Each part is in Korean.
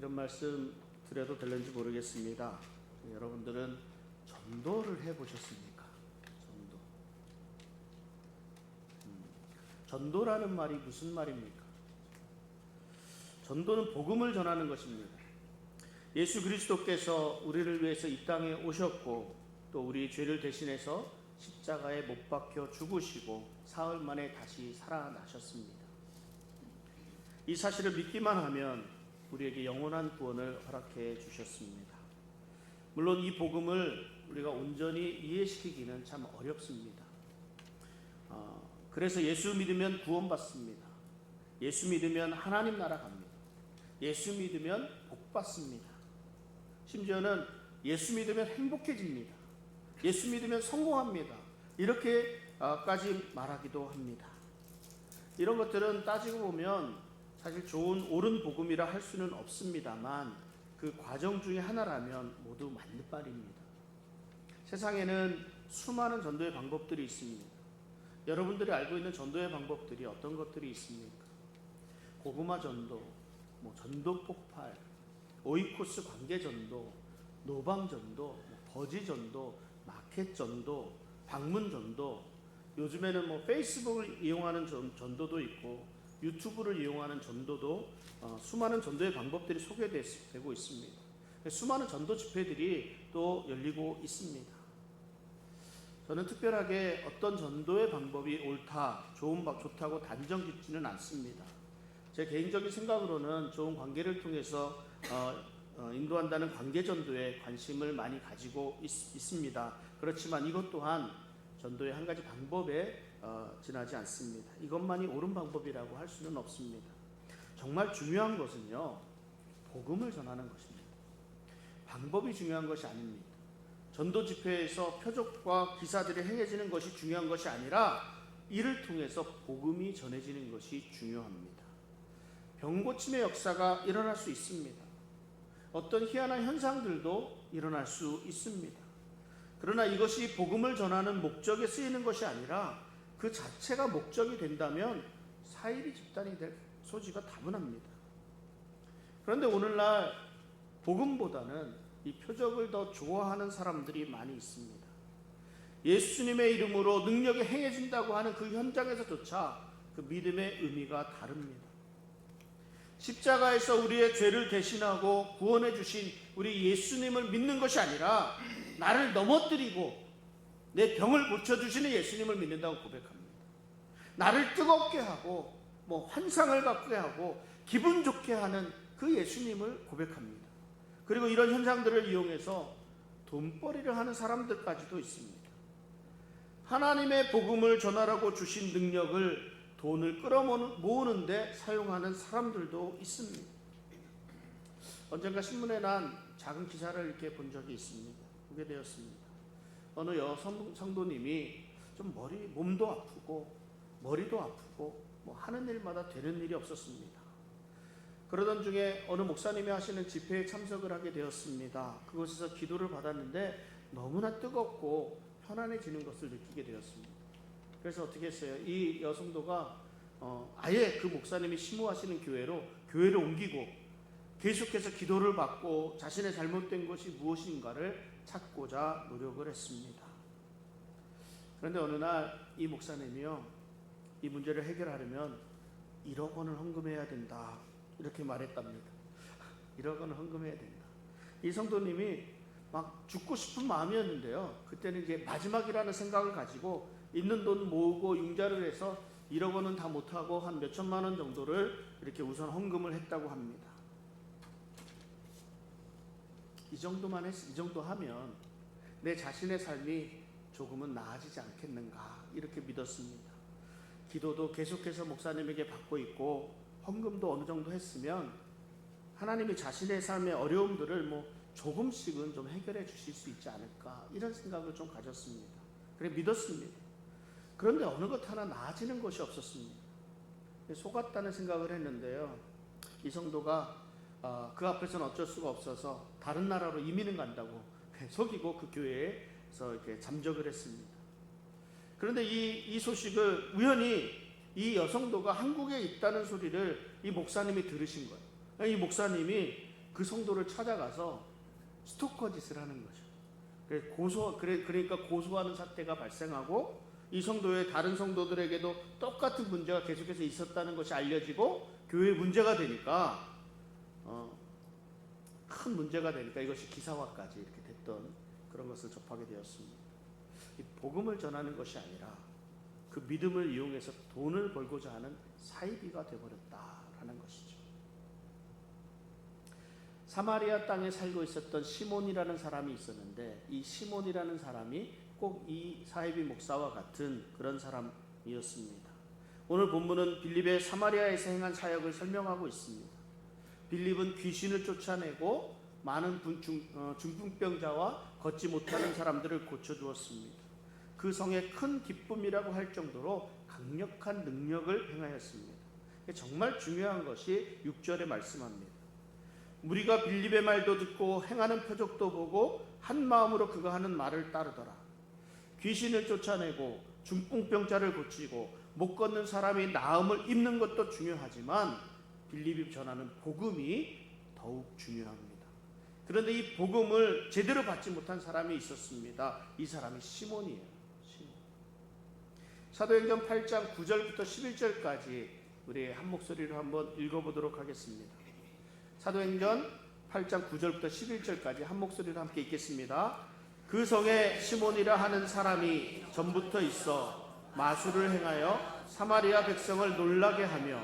이런 말씀 드려도 될는지 모르겠습니다. 여러분들은 전도를 해보셨습니까? 전도라는 말이 무슨 말입니까? 전도는 복음을 전하는 것입니다. 예수 그리스도께서 우리를 위해서 이 땅에 오셨고 또 우리 죄를 대신해서 십자가에 못 박혀 죽으시고 사흘 만에 다시 살아나셨습니다. 이 사실을 믿기만 하면 우리에게 영원한 구원을 허락해 주셨습니다. 물론 이 복음을 우리가 온전히 이해시키기는 참 어렵습니다. 그래서 예수 믿으면 구원받습니다. 예수 믿으면 하나님 나라 갑니다. 예수 믿으면 복 받습니다. 심지어는 예수 믿으면 행복해집니다. 예수 믿으면 성공합니다. 이렇게까지 말하기도 합니다. 이런 것들은 따지고 보면 사실 좋은 옳은 복음이라 할 수는 없습니다만 그 과정 중에 하나라면 모두 맞는 말입니다. 세상에는 수많은 전도의 방법들이 있습니다. 여러분들이 알고 있는 전도의 방법들이 어떤 것들이 있습니까? 고구마 전도, 전도 폭발, 오이코스 관계 전도, 노방 전도, 거지 전도, 마켓 전도, 방문 전도, 요즘에는 페이스북을 이용하는 전도도 있고 유튜브를 이용하는 전도도 수많은 전도의 방법들이 소개되고 있습니다. 수많은 전도 집회들이 또 열리고 있습니다. 저는 특별하게 어떤 전도의 방법이 옳다, 좋다고 단정 짓지는 않습니다. 제 개인적인 생각으로는 좋은 관계를 통해서 인도한다는 관계 전도에 관심을 많이 가지고 있습니다. 그렇지만 이것 또한 전도의 한 가지 방법에 지나지 않습니다. 이것만이 옳은 방법이라고 할 수는 없습니다. 정말 중요한 것은요, 복음을 전하는 것입니다. 방법이 중요한 것이 아닙니다. 전도 집회에서 표적과 기사들이 행해지는 것이 중요한 것이 아니라 이를 통해서 복음이 전해지는 것이 중요합니다. 병고침의 역사가 일어날 수 있습니다. 어떤 희한한 현상들도 일어날 수 있습니다. 그러나 이것이 복음을 전하는 목적에 쓰이는 것이 아니라 그 자체가 목적이 된다면 사이비 집단이 될 소지가 다분합니다. 그런데 오늘날 복음보다는 이 표적을 더 좋아하는 사람들이 많이 있습니다. 예수님의 이름으로 능력이 행해진다고 하는 그 현장에서조차 그 믿음의 의미가 다릅니다. 십자가에서 우리의 죄를 대신하고 구원해 주신 우리 예수님을 믿는 것이 아니라 나를 넘어뜨리고 내 병을 고쳐주시는 예수님을 믿는다고 고백합니다. 나를 뜨겁게 하고 환상을 갖게 하고 기분 좋게 하는 그 예수님을 고백합니다. 그리고 이런 현상들을 이용해서 돈벌이를 하는 사람들까지도 있습니다. 하나님의 복음을 전하라고 주신 능력을 돈을 끌어모으는 데 사용하는 사람들도 있습니다. 언젠가 신문에 난 작은 기사를 이렇게 본 적이 있습니다. 보게 되었습니다. 어느 여성 성도님이 좀 몸도 아프고 머리도 아프고 하는 일마다 되는 일이 없었습니다. 그러던 중에 어느 목사님이 하시는 집회에 참석을 하게 되었습니다. 그곳에서 기도를 받았는데 너무나 뜨겁고 편안해지는 것을 느끼게 되었습니다. 그래서 어떻게 했어요? 이 여성도가 아예 그 목사님이 심호하시는 교회를 옮기고 계속해서 기도를 받고 자신의 잘못된 것이 무엇인가를 찾고자 노력을 했습니다. 그런데 어느 날 이 목사님이요, 이 문제를 해결하려면 1억 원을 헌금해야 된다, 이렇게 말했답니다. 1억 원을 헌금해야 된다. 이 성도님이 막 죽고 싶은 마음이었는데요, 그때는 이제 마지막이라는 생각을 가지고 있는 돈 모으고 융자를 해서 1억 원은 다 못하고 한 몇천만 원 정도를 이렇게 우선 헌금을 했다고 합니다. 이 정도 하면 내 자신의 삶이 조금은 나아지지 않겠는가, 이렇게 믿었습니다. 기도도 계속해서 목사님에게 받고 있고 헌금도 어느 정도 했으면 하나님이 자신의 삶의 어려움들을 조금씩은 좀 해결해 주실 수 있지 않을까, 이런 생각을 좀 가졌습니다. 그래 믿었습니다. 그런데 어느 것 하나 나아지는 것이 없었습니다. 속았다는 생각을 했는데요, 이 성도가 그 앞에서는 어쩔 수가 없어서 다른 나라로 이민을 간다고 속이고 그 교회에서 이렇게 잠적을 했습니다. 그런데 이 소식을 우연히 이 여성도가 한국에 있다는 소리를 이 목사님이 들으신 거예요. 이 목사님이 그 성도를 찾아가서 스토커 짓을 하는 거죠. 그러니까 고소하는 사태가 발생하고 이 성도의 다른 성도들에게도 똑같은 문제가 계속해서 있었다는 것이 알려지고 교회에 문제가 되니까 큰 문제가 되니까 이것이 기사화까지 이렇게 됐던 그런 것을 접하게 되었습니다. 이 복음을 전하는 것이 아니라 그 믿음을 이용해서 돈을 벌고자 하는 사이비가 되어버렸다라는 것이죠. 사마리아 땅에 살고 있었던 시몬이라는 사람이 있었는데 이 시몬이라는 사람이 꼭 이 사이비 목사와 같은 그런 사람이었습니다. 오늘 본문은 빌립의 사마리아에서 행한 사역을 설명하고 있습니다. 빌립은 귀신을 쫓아내고 많은 중풍병자와 걷지 못하는 사람들을 고쳐주었습니다. 그 성의 큰 기쁨이라고 할 정도로 강력한 능력을 행하였습니다. 정말 중요한 것이 6절에 말씀합니다. 무리가 빌립의 말도 듣고 행하는 표적도 보고 한 마음으로 그가 하는 말을 따르더라. 귀신을 쫓아내고 중풍병자를 고치고 못 걷는 사람이 나음을 입는 것도 중요하지만 빌립이 전하는 복음이 더욱 중요합니다. 그런데 이 복음을 제대로 받지 못한 사람이 있었습니다. 이 사람이 시몬이에요. 시몬. 사도행전 8장 9절부터 11절까지 우리 한 목소리로 한번 읽어보도록 하겠습니다. 사도행전 8장 9절부터 11절까지 한 목소리로 함께 읽겠습니다. 그 성에 시몬이라 하는 사람이 전부터 있어 마술을 행하여 사마리아 백성을 놀라게 하며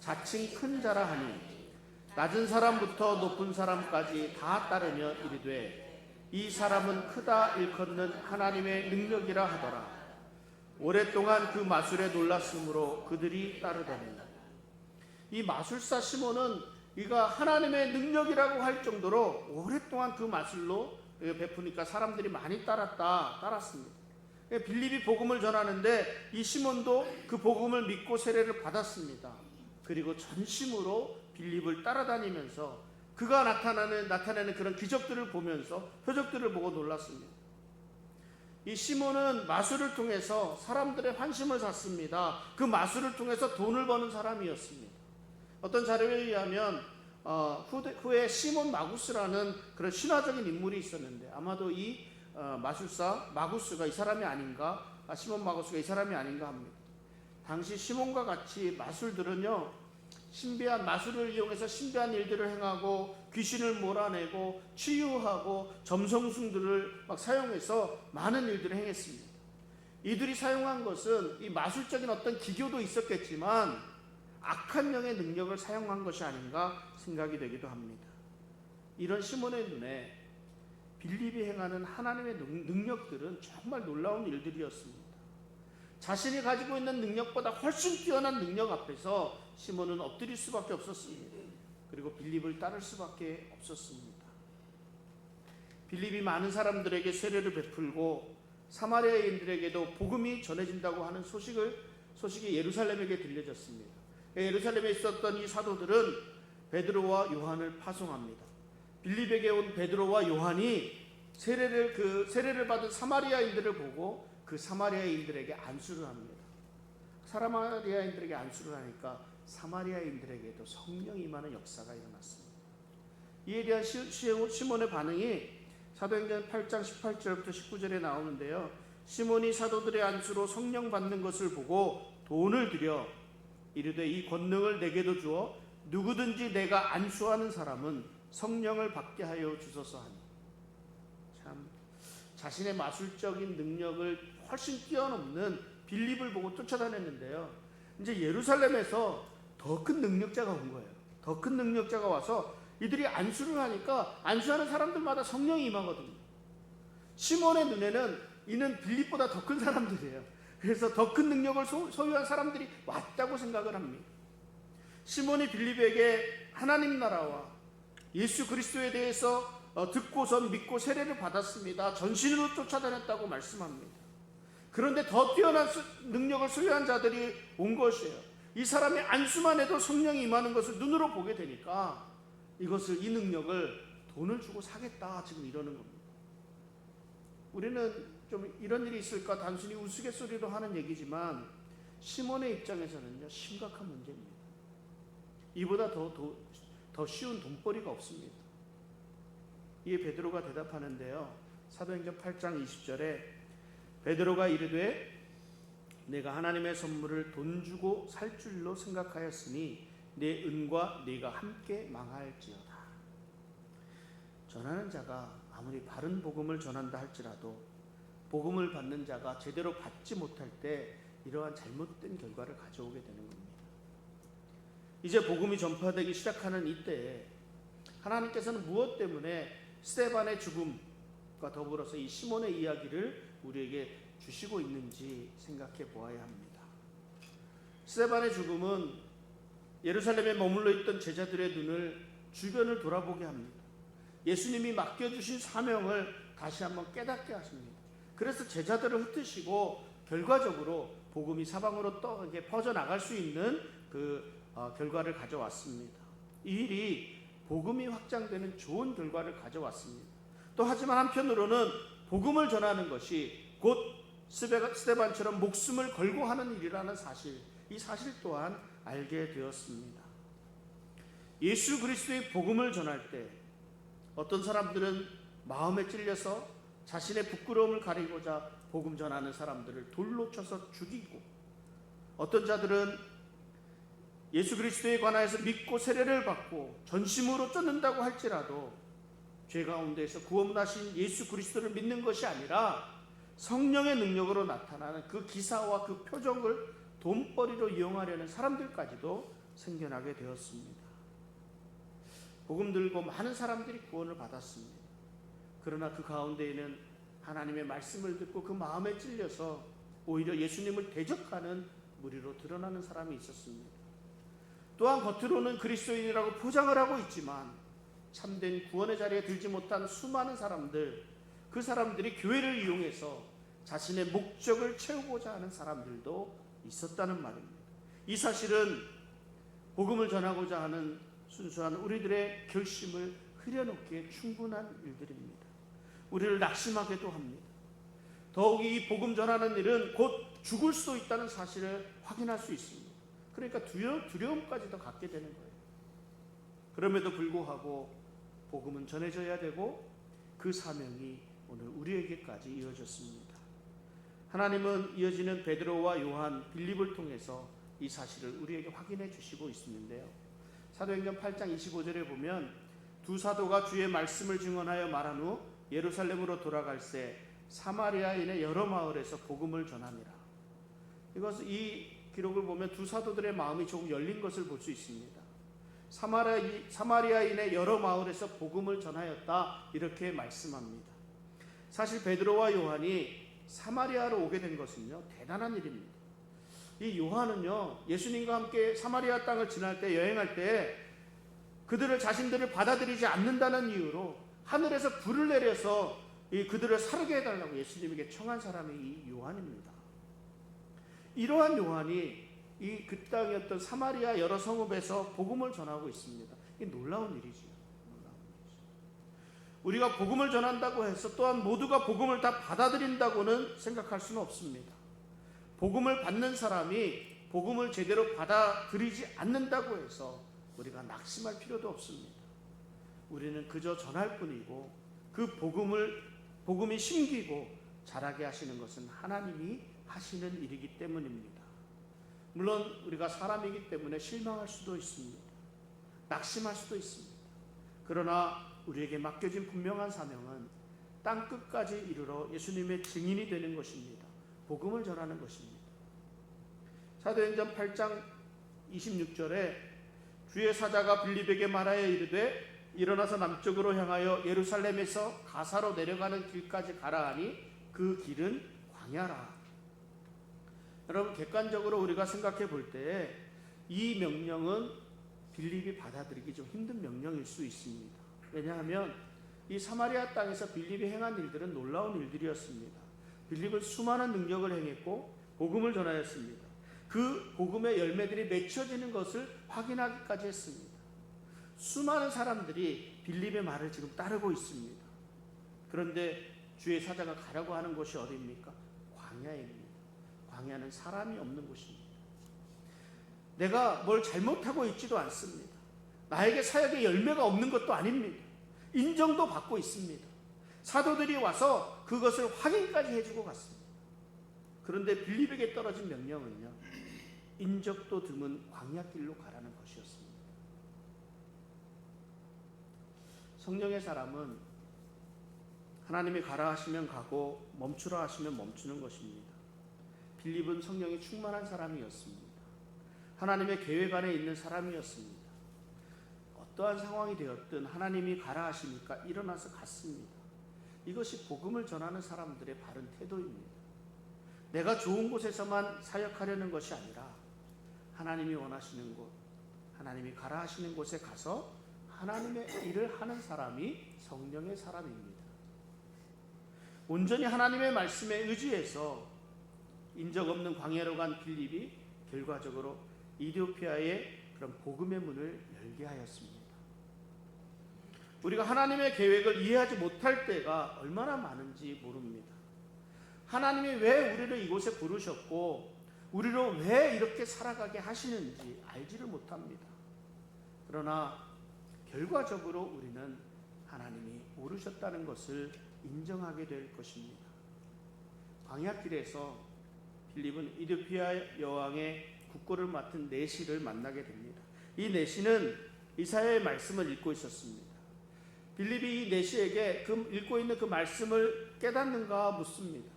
자칭 큰 자라 하니 낮은 사람부터 높은 사람까지 다 따르며 이르되 이 사람은 크다 일컫는 하나님의 능력이라 하더라. 오랫동안 그 마술에 놀랐으므로 그들이 따르더니 이 마술사 시몬은 이가 하나님의 능력이라고 할 정도로 오랫동안 그 마술로 베푸니까 사람들이 많이 따랐습니다. 빌립이 복음을 전하는데 이 시몬도 그 복음을 믿고 세례를 받았습니다. 그리고 전심으로 빌립을 따라다니면서 그가 나타내는 그런 기적들을 보면서 표적들을 보고 놀랐습니다. 이 시몬은 마술을 통해서 사람들의 환심을 샀습니다. 그 마술을 통해서 돈을 버는 사람이었습니다. 어떤 자료에 의하면 후에 시몬 마구스라는 그런 신화적인 인물이 있었는데 아마도 이 마술사 마구스가 이 사람이 아닌가, 시몬 마구스가 이 사람이 아닌가 합니다. 당시 시몬과 같이 마술들은요, 신비한 마술을 이용해서 신비한 일들을 행하고 귀신을 몰아내고 치유하고 점성술들을 막 사용해서 많은 일들을 행했습니다. 이들이 사용한 것은 이 마술적인 어떤 기교도 있었겠지만 악한 영의 능력을 사용한 것이 아닌가 생각이 되기도 합니다. 이런 시몬의 눈에 빌립이 행하는 하나님의 능력들은 정말 놀라운 일들이었습니다. 자신이 가지고 있는 능력보다 훨씬 뛰어난 능력 앞에서 시몬은 엎드릴 수밖에 없었습니다. 그리고 빌립을 따를 수밖에 없었습니다. 빌립이 많은 사람들에게 세례를 베풀고 사마리아인들에게도 복음이 전해진다고 하는 소식이 예루살렘에게 들려졌습니다. 예루살렘에 있었던 이 사도들은 베드로와 요한을 파송합니다. 빌립에게 온 베드로와 요한이 세례를 받은 사마리아인들을 보고 그 사마리아인들에게 안수를 합니다. 사마리아인들에게 안수를 하니까 사마리아인들에게도 성령이 임하는 역사가 일어났습니다. 이에 대한 시몬의 반응이 사도행전 8장 18절부터 19절에 나오는데요. 시몬이 사도들의 안수로 성령 받는 것을 보고 돈을 들여 이르되 이 권능을 내게도 주어 누구든지 내가 안수하는 사람은 성령을 받게 하여 주소서 하니. 참 자신의 마술적인 능력을 훨씬 뛰어넘는 빌립을 보고 쫓아다녔는데요. 이제 예루살렘에서 더 큰 능력자가 온 거예요. 더 큰 능력자가 와서 이들이 안수를 하니까 안수하는 사람들마다 성령이 임하거든요. 시몬의 눈에는 이는 빌립보다 더 큰 사람들이에요. 그래서 더 큰 능력을 소유한 사람들이 왔다고 생각을 합니다. 시몬이 빌립에게 하나님 나라와 예수 그리스도에 대해서 듣고선 믿고 세례를 받았습니다. 전신으로 쫓아다녔다고 말씀합니다. 그런데 더 뛰어난 능력을 소유한 자들이 온 것이에요. 이 사람이 안수만 해도 성령이 임하는 것을 눈으로 보게 되니까 이 능력을 돈을 주고 사겠다 지금 이러는 겁니다. 우리는 좀 이런 일이 있을까 단순히 우스갯소리로 하는 얘기지만 시몬의 입장에서는요 심각한 문제입니다. 이보다 더 쉬운 돈벌이가 없습니다. 이에 베드로가 대답하는데요. 사도행전 8장 20절에 베드로가 이르되 내가 하나님의 선물을 돈 주고 살 줄로 생각하였으니 내 은과 네가 함께 망할지어다. 전하는 자가 아무리 바른 복음을 전한다 할지라도 복음을 받는 자가 제대로 받지 못할 때 이러한 잘못된 결과를 가져오게 되는 겁니다. 이제 복음이 전파되기 시작하는 이때에 하나님께서는 무엇 때문에 스데반의 죽음과 더불어서 이 시몬의 이야기를 우리에게 주시고 있는지 생각해 보아야 합니다. 스데반의 죽음은 예루살렘에 머물러 있던 제자들의 눈을 주변을 돌아보게 합니다. 예수님이 맡겨주신 사명을 다시 한번 깨닫게 하십니다. 그래서 제자들을 흩으시고 결과적으로 복음이 사방으로 퍼져나갈 수 있는 결과를 가져왔습니다. 이 일이 복음이 확장되는 좋은 결과를 가져왔습니다. 또 하지만 한편으로는 복음을 전하는 것이 곧 스데반처럼 목숨을 걸고 하는 일이라는 사실, 이 사실 또한 알게 되었습니다. 예수 그리스도의 복음을 전할 때 어떤 사람들은 마음에 찔려서 자신의 부끄러움을 가리고자 복음 전하는 사람들을 돌로 쳐서 죽이고, 어떤 자들은 예수 그리스도에 관하여서 믿고 세례를 받고 전심으로 쫓는다고 할지라도 죄 가운데에서 구원하신 예수 그리스도를 믿는 것이 아니라 성령의 능력으로 나타나는 그 기사와 그 표적을 돈벌이로 이용하려는 사람들까지도 생겨나게 되었습니다. 복음 들고 많은 사람들이 구원을 받았습니다. 그러나 그 가운데에는 하나님의 말씀을 듣고 그 마음에 찔려서 오히려 예수님을 대적하는 무리로 드러나는 사람이 있었습니다. 또한 겉으로는 그리스도인이라고 포장을 하고 있지만 참된 구원의 자리에 들지 못한 수많은 사람들, 그 사람들이 교회를 이용해서 자신의 목적을 채우고자 하는 사람들도 있었다는 말입니다. 이 사실은 복음을 전하고자 하는 순수한 우리들의 결심을 흐려놓기에 충분한 일들입니다. 우리를 낙심하게도 합니다. 더욱이 이 복음 전하는 일은 곧 죽을 수도 있다는 사실을 확인할 수 있습니다. 그러니까 두려움까지도 갖게 되는 거예요. 그럼에도 불구하고 복음은 전해져야 되고 그 사명이 오늘 우리에게까지 이어졌습니다. 하나님은 이어지는 베드로와 요한, 빌립을 통해서 이 사실을 우리에게 확인해 주시고 있는데요. 사도행전 8장 25절에 보면 두 사도가 주의 말씀을 증언하여 말한 후 예루살렘으로 돌아갈새 사마리아인의 여러 마을에서 복음을 전하니라. 이 기록을 보면 두 사도들의 마음이 조금 열린 것을 볼 수 있습니다. 사마리아인의 여러 마을에서 복음을 전하였다, 이렇게 말씀합니다. 사실 베드로와 요한이 사마리아로 오게 된 것은요, 대단한 일입니다. 이 요한은요, 예수님과 함께 사마리아 땅을 지날 때, 여행할 때 그들을 자신들을 받아들이지 않는다는 이유로 하늘에서 불을 내려서 그들을 사르게 해달라고 예수님에게 청한 사람이 이 요한입니다. 이러한 요한이 그 땅이었던 사마리아 여러 성읍에서 복음을 전하고 있습니다. 이게 놀라운 일이지요. 우리가 복음을 전한다고 해서 또한 모두가 복음을 다 받아들인다고는 생각할 수는 없습니다. 복음을 받는 사람이 복음을 제대로 받아들이지 않는다고 해서 우리가 낙심할 필요도 없습니다. 우리는 그저 전할 뿐이고 그 복음이 심기고 자라게 하시는 것은 하나님이 하시는 일이기 때문입니다. 물론 우리가 사람이기 때문에 실망할 수도 있습니다. 낙심할 수도 있습니다. 그러나 우리에게 맡겨진 분명한 사명은 땅 끝까지 이르러 예수님의 증인이 되는 것입니다. 복음을 전하는 것입니다. 사도행전 8장 26절에 주의 사자가 빌립에게 말하여 이르되 일어나서 남쪽으로 향하여 예루살렘에서 가사로 내려가는 길까지 가라 하니 그 길은 광야라. 여러분, 객관적으로 우리가 생각해 볼 때 이 명령은 빌립이 받아들이기 좀 힘든 명령일 수 있습니다. 왜냐하면 이 사마리아 땅에서 빌립이 행한 일들은 놀라운 일들이었습니다. 빌립은 수많은 능력을 행했고 복음을 전하였습니다. 그 복음의 열매들이 맺혀지는 것을 확인하기까지 했습니다. 수많은 사람들이 빌립의 말을 지금 따르고 있습니다. 그런데 주의 사자가 가라고 하는 곳이 어디입니까? 광야입니다. 광야는 사람이 없는 곳입니다. 내가 뭘 잘못하고 있지도 않습니다. 나에게 사역의 열매가 없는 것도 아닙니다. 인정도 받고 있습니다. 사도들이 와서 그것을 확인까지 해주고 갔습니다. 그런데 빌립에게 떨어진 명령은요, 인적도 드문 광야길로 가라는 것이었습니다. 성령의 사람은 하나님이 가라 하시면 가고 멈추라 하시면 멈추는 것입니다. 빌립은 성령이 충만한 사람이었습니다. 하나님의 계획 안에 있는 사람이었습니다. 어떠한 상황이 되었든 하나님이 가라 하시니까 일어나서 갔습니다. 이것이 복음을 전하는 사람들의 바른 태도입니다. 내가 좋은 곳에서만 사역하려는 것이 아니라 하나님이 원하시는 곳, 하나님이 가라 하시는 곳에 가서 하나님의 일을 하는 사람이 성령의 사람입니다. 온전히 하나님의 말씀에 의지해서 인적 없는 광야로 간 빌립이 결과적으로 이디오피아의 그런 복음의 문을 열게 하였습니다. 우리가 하나님의 계획을 이해하지 못할 때가 얼마나 많은지 모릅니다. 하나님이 왜 우리를 이곳에 부르셨고 우리로 왜 이렇게 살아가게 하시는지 알지를 못합니다. 그러나 결과적으로 우리는 하나님이 오르셨다는 것을 인정하게 될 것입니다. 광야길에서 빌립은 이디오피아 여왕의 국고를 맡은 내시를 만나게 됩니다. 이 내시는 이사야의 말씀을 읽고 있었습니다. 빌립이 이 내시에게 읽고 있는 그 말씀을 깨닫는가 묻습니다.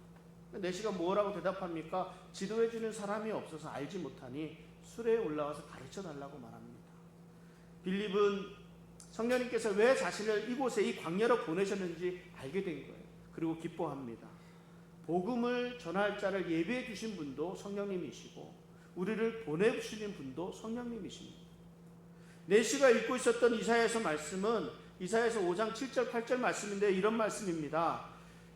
내시가 뭐라고 대답합니까? 지도해주는 사람이 없어서 알지 못하니 수레에 올라와서 가르쳐달라고 말합니다. 빌립은 성령님께서 왜 자신을 이곳에 이 광야로 보내셨는지 알게 된 거예요. 그리고 기뻐합니다. 복음을 전할 자를 예비해 주신 분도 성령님이시고 우리를 보내주시는 분도 성령님이십니다. 내시가 읽고 있었던 이사야서 말씀은 이사야서 5장 7절 8절 말씀인데 이런 말씀입니다.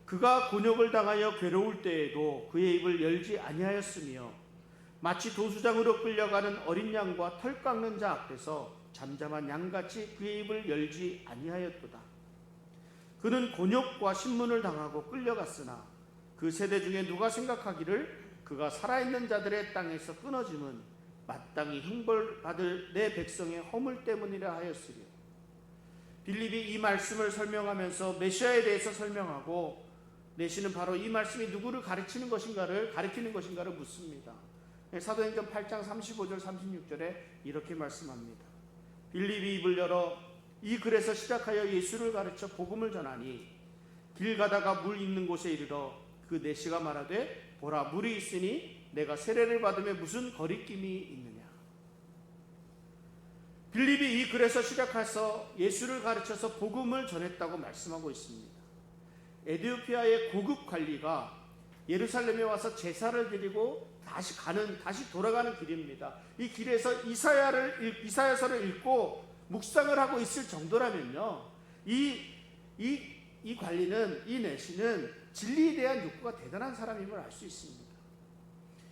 그가 곤욕을 당하여 괴로울 때에도 그의 입을 열지 아니하였으며 마치 도수장으로 끌려가는 어린 양과 털 깎는 자 앞에서 잠잠한 양같이 그의 입을 열지 아니하였도다. 그는 곤욕과 신문을 당하고 끌려갔으나 그 세대 중에 누가 생각하기를 그가 살아있는 자들의 땅에서 끊어짐은 마땅히 형벌받을 내 백성의 허물 때문이라 하였으려. 빌립이 이 말씀을 설명하면서 메시아에 대해서 설명하고 내시는 바로 이 말씀이 누구를 가리키는 것인가를 묻습니다. 사도행전 8장 35절 36절에 이렇게 말씀합니다. 빌립이 입을 열어 이 글에서 시작하여 예수를 가르쳐 복음을 전하니 길 가다가 물 있는 곳에 이르러 그 내시가 말하되 보라 물이 있으니 내가 세례를 받음에 무슨 거리낌이 있느냐. 빌립이 이 글에서 시작해서 예수를 가르쳐서 복음을 전했다고 말씀하고 있습니다. 에티오피아의 고급 관리가 예루살렘에 와서 제사를 드리고 다시 돌아가는 길입니다. 이 길에서 이사야서를 읽고 묵상을 하고 있을 정도라면요, 이 관리는, 이 내시는 진리에 대한 욕구가 대단한 사람임을 알 수 있습니다.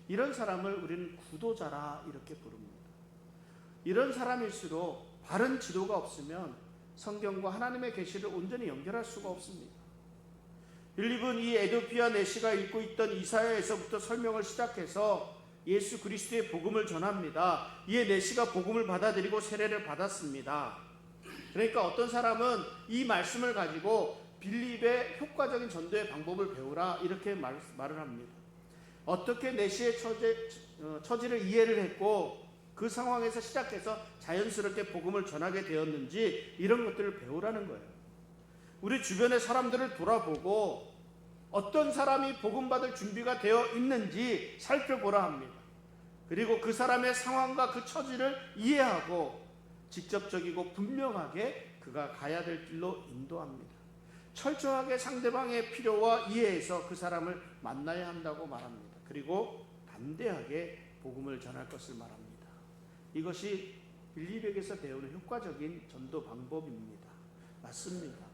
이런 사람을 우리는 구도자라 이렇게 부릅니다. 이런 사람일수록 바른 지도가 없으면 성경과 하나님의 계시를 온전히 연결할 수가 없습니다. 빌립은 이 에티오피아 내시가 읽고 있던 이사야에서부터 설명을 시작해서 예수 그리스도의 복음을 전합니다. 이에 내시가 복음을 받아들이고 세례를 받았습니다. 그러니까 어떤 사람은 이 말씀을 가지고 빌립의 효과적인 전도의 방법을 배우라 이렇게 말을 합니다. 어떻게 내시의 처지를 이해를 했고 그 상황에서 시작해서 자연스럽게 복음을 전하게 되었는지 이런 것들을 배우라는 거예요. 우리 주변의 사람들을 돌아보고 어떤 사람이 복음받을 준비가 되어 있는지 살펴보라 합니다. 그리고 그 사람의 상황과 그 처지를 이해하고 직접적이고 분명하게 그가 가야 될 길로 인도합니다. 철저하게 상대방의 필요와 이해해서 그 사람을 만나야 한다고 말합니다. 그리고 담대하게 복음을 전할 것을 말합니다. 이것이 빌립에게서 배우는 효과적인 전도 방법입니다. 맞습니다.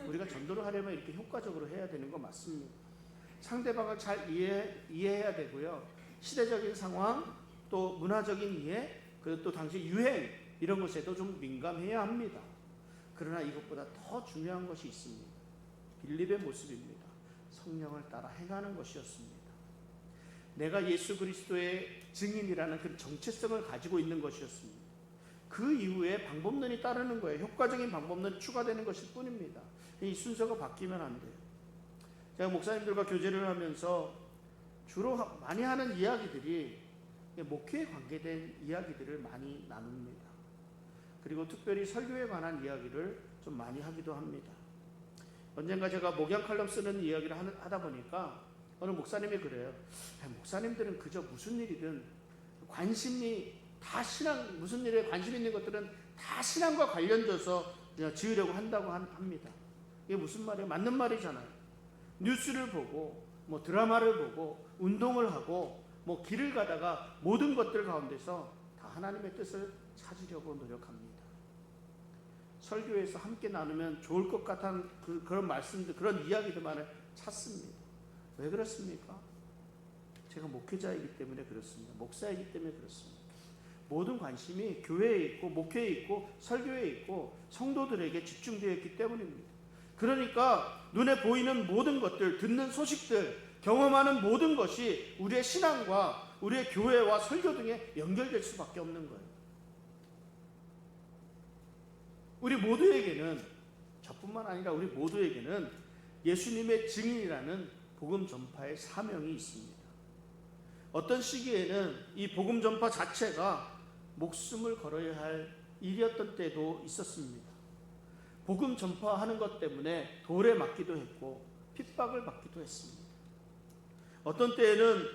우리가 전도를 하려면 이렇게 효과적으로 해야 되는 거 맞습니다. 상대방을 잘 이해해야 되고요. 시대적인 상황, 또 문화적인 이해, 그리고 또 당시 유행 이런 것에도 좀 민감해야 합니다. 그러나 이것보다 더 중요한 것이 있습니다. 빌립의 모습입니다. 성령을 따라 행하는 것이었습니다. 내가 예수 그리스도의 증인이라는 그 정체성을 가지고 있는 것이었습니다. 그 이후에 방법론이 따르는 거예요. 효과적인 방법론이 추가되는 것일 뿐입니다. 이 순서가 바뀌면 안 돼요. 제가 목사님들과 교제를 하면서 주로 많이 하는 이야기들이 목회에 관계된 이야기들을 많이 나눕니다. 그리고 특별히 설교에 관한 이야기를 좀 많이 하기도 합니다. 언젠가 제가 목양 칼럼 쓰는 이야기를 하다 보니까 어느 목사님이 그래요. 목사님들은 그저 무슨 일이든 관심이 다 신앙, 무슨 일에 관심 있는 것들은 다 신앙과 관련져서 지으려고 한다고 합니다. 이게 무슨 말이에요? 맞는 말이잖아요. 뉴스를 보고 뭐 드라마를 보고 운동을 하고 뭐 길을 가다가 모든 것들 가운데서 다 하나님의 뜻을 찾으려고 노력합니다. 설교에서 함께 나누면 좋을 것 같은 그런 말씀들, 그런 이야기들만을 찾습니다. 왜 그렇습니까? 제가 목회자이기 때문에 그렇습니다. 목사이기 때문에 그렇습니다. 모든 관심이 교회에 있고 목회에 있고 설교에 있고 성도들에게 집중되어 있기 때문입니다. 그러니까 눈에 보이는 모든 것들, 듣는 소식들, 경험하는 모든 것이 우리의 신앙과 우리의 교회와 설교 등에 연결될 수밖에 없는 거예요. 우리 모두에게는, 저뿐만 아니라 우리 모두에게는 예수님의 증인이라는 복음 전파의 사명이 있습니다. 어떤 시기에는 이 복음 전파 자체가 목숨을 걸어야 할 일이었던 때도 있었습니다. 복음 전파하는 것 때문에 돌에 맞기도 했고 핍박을 받기도 했습니다. 어떤 때에는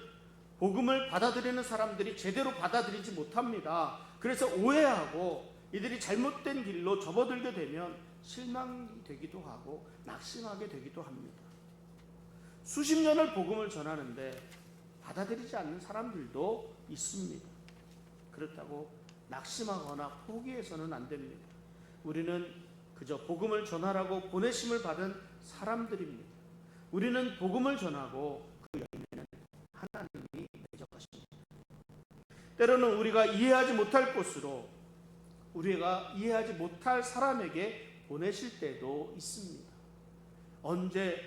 복음을 받아들이는 사람들이 제대로 받아들이지 못합니다. 그래서 오해하고 이들이 잘못된 길로 접어들게 되면 실망되기도 하고 낙심하게 되기도 합니다. 수십 년을 복음을 전하는데 받아들이지 않는 사람들도 있습니다. 그렇다고 낙심하거나 포기해서는 안 됩니다. 우리는 그저 복음을 전하라고 보내심을 받은 사람들입니다. 우리는 복음을 전하고 그 열매는 하나님이 맺어가십니다. 때로는 우리가 이해하지 못할 곳으로, 우리가 이해하지 못할 사람에게 보내실 때도 있습니다. 언제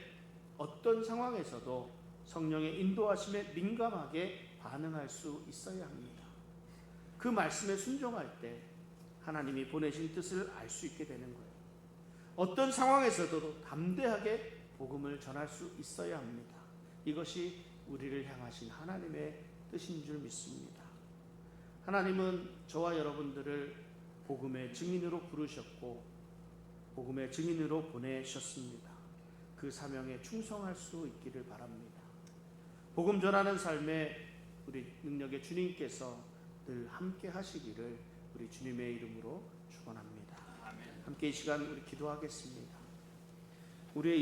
어떤 상황에서도 성령의 인도하심에 민감하게 반응할 수 있어야 합니다. 그 말씀에 순종할 때 하나님이 보내신 뜻을 알 수 있게 되는 거예요. 어떤 상황에서도 담대하게 복음을 전할 수 있어야 합니다. 이것이 우리를 향하신 하나님의 뜻인 줄 믿습니다. 하나님은 저와 여러분들을 복음의 증인으로 부르셨고 복음의 증인으로 보내셨습니다. 그 사명에 충성할 수 있기를 바랍니다. 복음 전하는 삶에 우리 능력의 주님께서 늘 함께 하시기를 우리 주님의 이름으로 축원합니다. 함께 이 시간 우리 기도하겠습니다. 우리의